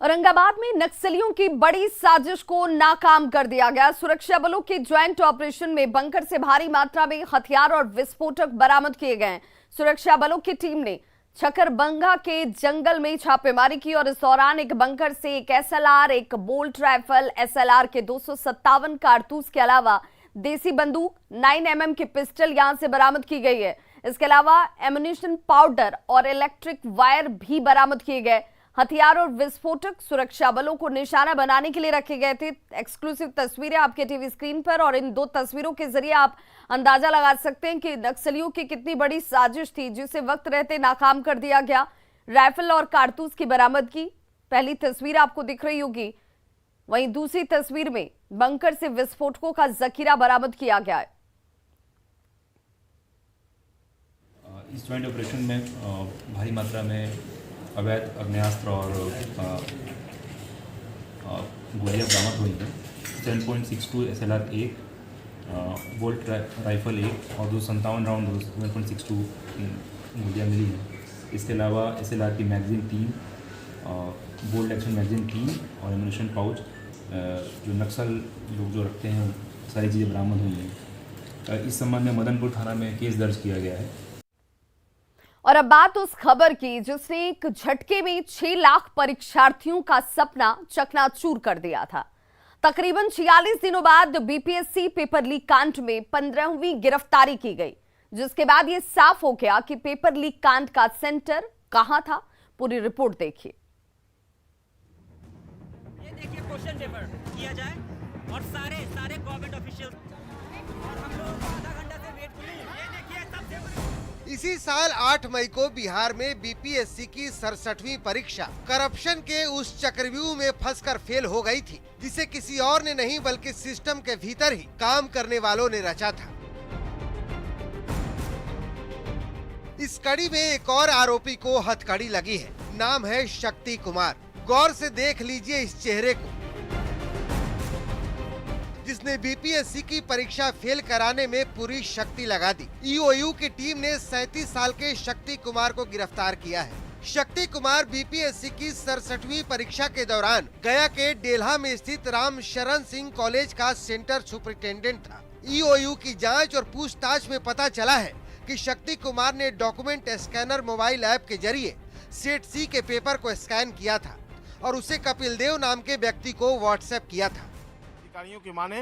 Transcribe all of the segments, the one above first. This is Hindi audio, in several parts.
औरंगाबाद में नक्सलियों की बड़ी साजिश को नाकाम कर दिया गया। सुरक्षा बलों के ज्वाइंट ऑपरेशन में बंकर से भारी मात्रा में हथियार और विस्फोटक बरामद किए गए। सुरक्षा बलों की टीम ने छकरबंगा के जंगल में छापेमारी की और इस दौरान एक बंकर से एक एसएलआर, एक बोल्ट राइफल, एसएलआर के 257 कारतूस के अलावा देसी बंदूक, 9mm की पिस्टल यहां से बरामद की गई है। इसके अलावा एम्युनिशन पाउडर और इलेक्ट्रिक वायर भी बरामद किए गए। हथियार और विस्फोटक सुरक्षा बलों को निशाना बनाने के लिए रखे गए थे। एक्सक्लूसिव तस्वीरें आपके टीवी स्क्रीन पर, और इन दो तस्वीरों के जरिए आप अंदाजा लगा सकते हैं कि नक्सलियों की कितनी बड़ी साजिश थी जिसे वक्त रहते नाकाम कर दिया गया। राइफल और कारतूस की बरामदगी पहली तस्वीर आपको दिख रही होगी, वहीं दूसरी तस्वीर में बंकर से विस्फोटकों का जखीरा बरामद किया गया है। इस ज्वाइंट ऑपरेशन में भारी मात्रा में अवैध आग्नेयास्त्र और गोलियां बरामद हुई हैं। 7.62 SLR 1, बोल्ट राइफल 1 और 257 राउंड 7.62 गोलियां मिली हैं। इसके अलावा SLR की मैगजीन 3, बोल्ट एक्शन मैगजीन 3 और एम्युनिशन पाउच जो नक्सल लोग जो रखते हैं सारी चीज़ें बरामद हुई हैं। इस संबंध में मदनपुर थाना में केस दर्ज किया गया है। और अब बात उस खबर की जिसने एक झटके में 6 लाख परीक्षार्थियों का सपना चकनाचूर कर दिया था। तकरीबन 46 दिनों बाद बीपीएससी पेपर लीक कांड में 15वीं गिरफ्तारी की गई, जिसके बाद यह साफ हो गया कि पेपर लीक कांड का सेंटर कहां था। पूरी रिपोर्ट देखिए। ये देखिए क्वेश्चन पेपर किया जाए और सारे गवर्नमेंट ऑफिशियल और हम लोग आधा घंटा से वेट कर रहे हैं। ये देखिए सबसे इसी साल 8 मई को बिहार में बीपीएससी की 67वीं परीक्षा करप्शन के उस चक्रव्यूह में फंसकर फेल हो गई थी, जिसे किसी और ने नहीं बल्कि सिस्टम के भीतर ही काम करने वालों ने रचा था। इस कड़ी में एक और आरोपी को हथकड़ी लगी है। नाम है शक्ति कुमार। गौर से देख लीजिए इस चेहरे को, जिसने बीपीएससी की परीक्षा फेल कराने में पूरी शक्ति लगा दी। ईओयू की टीम ने 37 साल के शक्ति कुमार को गिरफ्तार किया है। शक्ति कुमार बीपीएससी की 67वीं परीक्षा के दौरान गया के डेल्हा में स्थित राम शरण सिंह कॉलेज का सेंटर सुपरिटेंडेंट था। ईओयू की जांच और पूछताछ में पता चला है कि शक्ति कुमार ने डॉक्यूमेंट स्कैनर मोबाइल ऐप के जरिए सेट सी के पेपर को स्कैन किया था और उसे कपिल देव नाम के व्यक्ति को व्हाट्सएप किया था। अधिकारियों की माने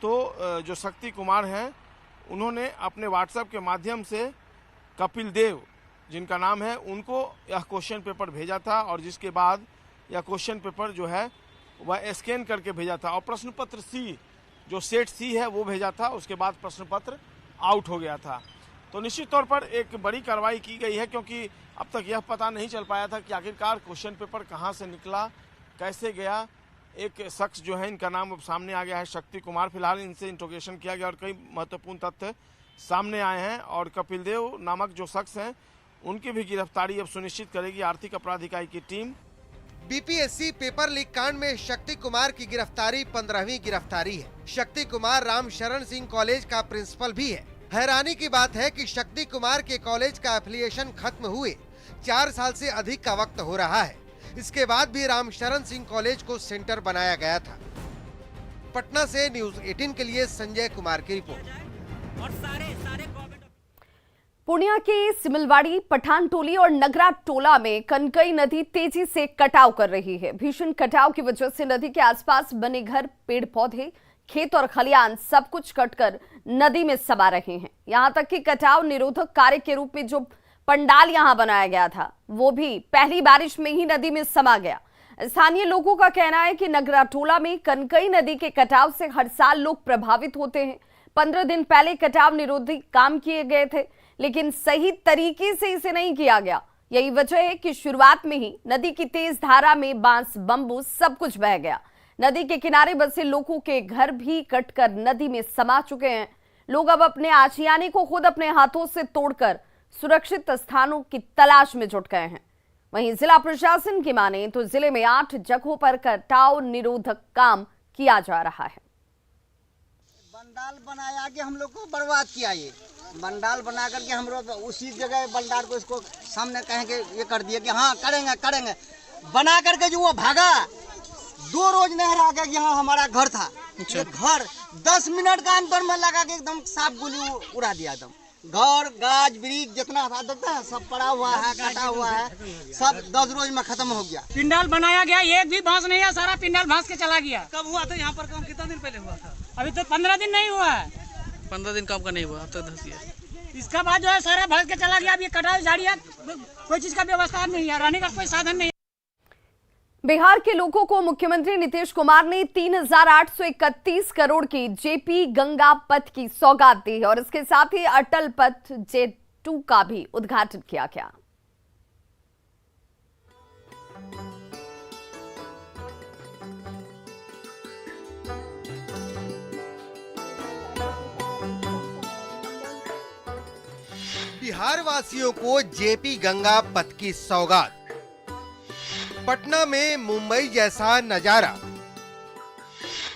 तो जो शक्ति कुमार हैं उन्होंने अपने व्हाट्सएप के माध्यम से कपिल देव जिनका नाम है उनको यह क्वेश्चन पेपर भेजा था और जिसके बाद यह क्वेश्चन पेपर जो है वह स्कैन करके भेजा था और प्रश्न पत्र सी जो सेट सी है वो भेजा था। उसके बाद प्रश्न पत्र आउट हो गया था। तो निश्चित तौर पर एक बड़ी कार्रवाई की गई है, क्योंकि अब तक यह पता नहीं चल पाया था कि आखिरकार क्वेश्चन पेपर कहाँ से निकला, कैसे गया। एक शख्स जो है, इनका नाम अब सामने आ गया है शक्ति कुमार। फिलहाल इनसे इंट्रोगेशन किया गया और कई महत्वपूर्ण तथ्य सामने आए हैं और कपिल देव नामक जो शख्स हैं उनकी भी गिरफ्तारी अब सुनिश्चित करेगी आर्थिक अपराध इकाई की टीम। बीपीएससी पेपर लीक कांड में शक्ति कुमार की गिरफ्तारी 15वीं गिरफ्तारी है। शक्ति कुमार राम शरण सिंह कॉलेज का प्रिंसिपल भी है। हैरानी की बात है कि शक्ति कुमार के कॉलेज का एफिलिएशन खत्म हुए 4 साल से अधिक का वक्त हो रहा है। इसके बाद भी राम शरण सिंह कॉलेज को सेंटर बनाया गया था। पटना से न्यूज़ 18 के लिए संजय कुमार की रिपोर्ट। और सारे पूर्णिया के सिमलवाड़ी, पठान टोली और नगरा टोला में कनकई नदी तेजी से कटाव कर रही है। भीषण कटाव की वजह से नदी के आसपास बने घर, पेड़ पौधे, खेत और खलियान सब कुछ कटकर नदी में समा रहे हैं। यहां तक कि कटाव निरोधक कार्य के रूप में जो पंडाल यहां बनाया गया था वो भी पहली बारिश में ही नदी में समा गया। स्थानीय लोगों का कहना है कि नगराटोला में कनकई नदी के कटाव से हर साल लोग प्रभावित होते हैं। 15 दिन पहले कटाव निरोधी काम किए गए थे, लेकिन सही तरीके से इसे नहीं किया गया। यही वजह है कि शुरुआत में ही नदी की तेज धारा में बांस, बंबू सब कुछ बह गया। नदी के किनारे बसे लोगों के घर भी कटकर नदी में समा चुके हैं। लोग अब अपने आशियाने को खुद अपने हाथों से तोड़कर सुरक्षित स्थानों की तलाश में जुट गए हैं। वहीं जिला प्रशासन की माने तो जिले में 8 जगहों पर कटाव निरोधक काम किया जा रहा है। बंडाल बनाया कि हम लोग को बर्बाद किया। ये बंडाल बना करके हम लोग उसी जगह बंडाल को इसको सामने कहेंगे ये कर दिए कि हाँ करेंगे। बना करके जो वो भागा, 2 रोज नहर आ गया। यहाँ हमारा घर था, ये घर 10 मिनट का अंतर में लगा के एकदम साफ गोली उड़ा दिया। एकदम घर गाज ब्रिज जितना था देखता है सब पड़ा हुआ है, कटा हुआ है, सब 10 रोज में खत्म हो गया। पिंडाल बनाया गया, एक भी बांस नहीं है, सारा पिंडाल भांस के चला गया। कब हुआ था यहाँ पर काम? कितना दिन पहले हुआ था? अभी तो 15 दिन नहीं हुआ है। 15 दिन काम का नहीं हुआ, अब तक धस गया। इसका बाद जो है सारा भांस के चला गया। अब ये कटाई झाड़ियाँ, कोई चीज का व्यवस्था नहीं है, रहने का कोई साधन नहीं है। बिहार के लोगों को मुख्यमंत्री नीतीश कुमार ने 3,831 करोड़ की जेपी गंगा पथ की सौगात दी और इसके साथ ही अटल पथ J2 का भी उद्घाटन किया गया। बिहार वासियों को जेपी गंगा पथ की सौगात। पटना में मुंबई जैसा नजारा।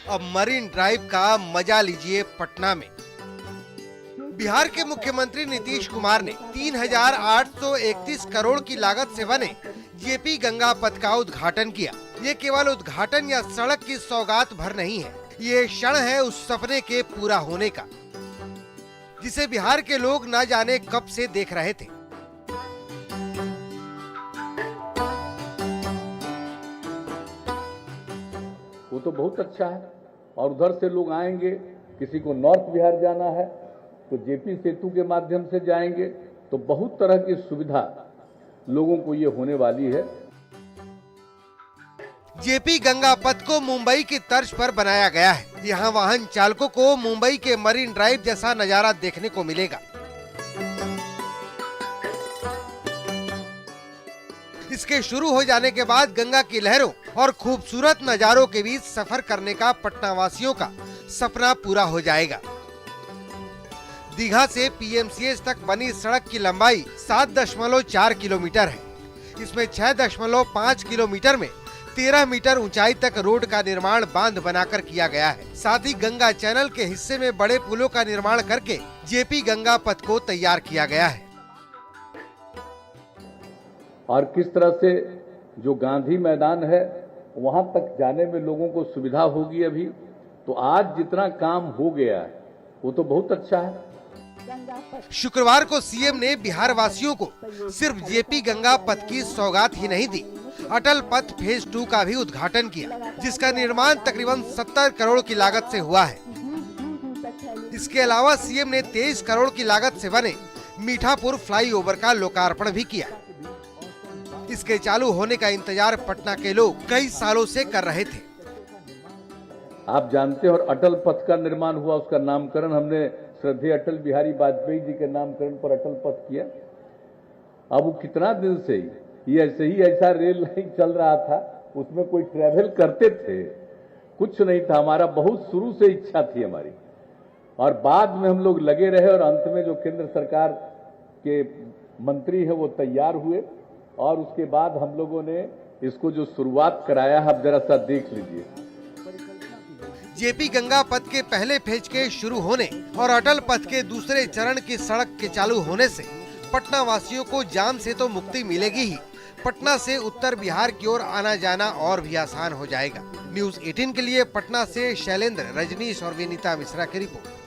अब मरीन ड्राइव का मजा लीजिए पटना में। बिहार के मुख्यमंत्री नीतीश कुमार ने 3,831 करोड़ की लागत से बने जेपी गंगा पथ का उद्घाटन किया। ये केवल उद्घाटन या सड़क की सौगात भर नहीं है, ये क्षण है उस सपने के पूरा होने का जिसे बिहार के लोग न जाने कब से देख रहे थे। वो तो बहुत अच्छा है और उधर से लोग आएंगे, किसी को नॉर्थ बिहार जाना है तो जेपी सेतु के माध्यम से जाएंगे, तो बहुत तरह की सुविधा लोगों को ये होने वाली है। जेपी गंगा पथ को मुंबई की तर्ज पर बनाया गया है। यहाँ वाहन चालकों को मुंबई के मरीन ड्राइव जैसा नजारा देखने को मिलेगा। इसके शुरू हो जाने के बाद गंगा की लहरों और खूबसूरत नजारों के बीच सफर करने का पटना वासियों का सपना पूरा हो जाएगा। दीघा से पीएमसीएच तक बनी सड़क की लंबाई 7.4 किलोमीटर है। इसमें 6.5 किलोमीटर में 13 मीटर ऊंचाई तक रोड का निर्माण बांध बनाकर किया गया है। साथ ही गंगा चैनल के हिस्से में बड़े पुलों का निर्माण करके जेपी गंगा पथ को तैयार किया गया है। और किस तरह से जो गांधी मैदान है वहां तक जाने में लोगों को सुविधा होगी। अभी तो आज जितना काम हो गया है वो तो बहुत अच्छा है। शुक्रवार को सीएम ने बिहार वासियों को सिर्फ जेपी गंगा पथ की सौगात ही नहीं दी, अटल पथ फेज 2 का भी उद्घाटन किया, जिसका निर्माण तकरीबन 70 करोड़ की लागत से हुआ है। इसके अलावा सीएम ने 23 करोड़ की लागत से बने मीठापुर फ्लाईओवर का लोकार्पण भी किया। इसके चालू होने का इंतजार पटना के लोग कई सालों से कर रहे थे। आप जानते हैं, और अटल पथ का निर्माण हुआ, उसका नामकरण हमने श्रद्धेय अटल बिहारी वाजपेयी जी के नामकरण पर अटल पथ किया। अब वो कितना दिन से ये ऐसे ही ऐसा रेल लाइन चल रहा था, उसमें कोई ट्रेवल करते थे, कुछ नहीं था। हमारा बहुत शुरू से इच्छा थी हमारी, और बाद में हम लोग लगे रहे और अंत में जो केंद्र सरकार के मंत्री है वो तैयार हुए और उसके बाद हम लोगों ने इसको जो शुरुआत कराया, आप जरा सा देख लीजिए। जेपी गंगा पथ के पहले फेज के शुरू होने और अटल पथ के दूसरे चरण की सड़क के चालू होने से पटना वासियों को जाम से तो मुक्ति मिलेगी ही, पटना से उत्तर बिहार की ओर आना जाना और भी आसान हो जाएगा। न्यूज़ 18 के लिए पटना से शैलेंद्र, रजनीश और विनीता मिश्रा की रिपोर्ट।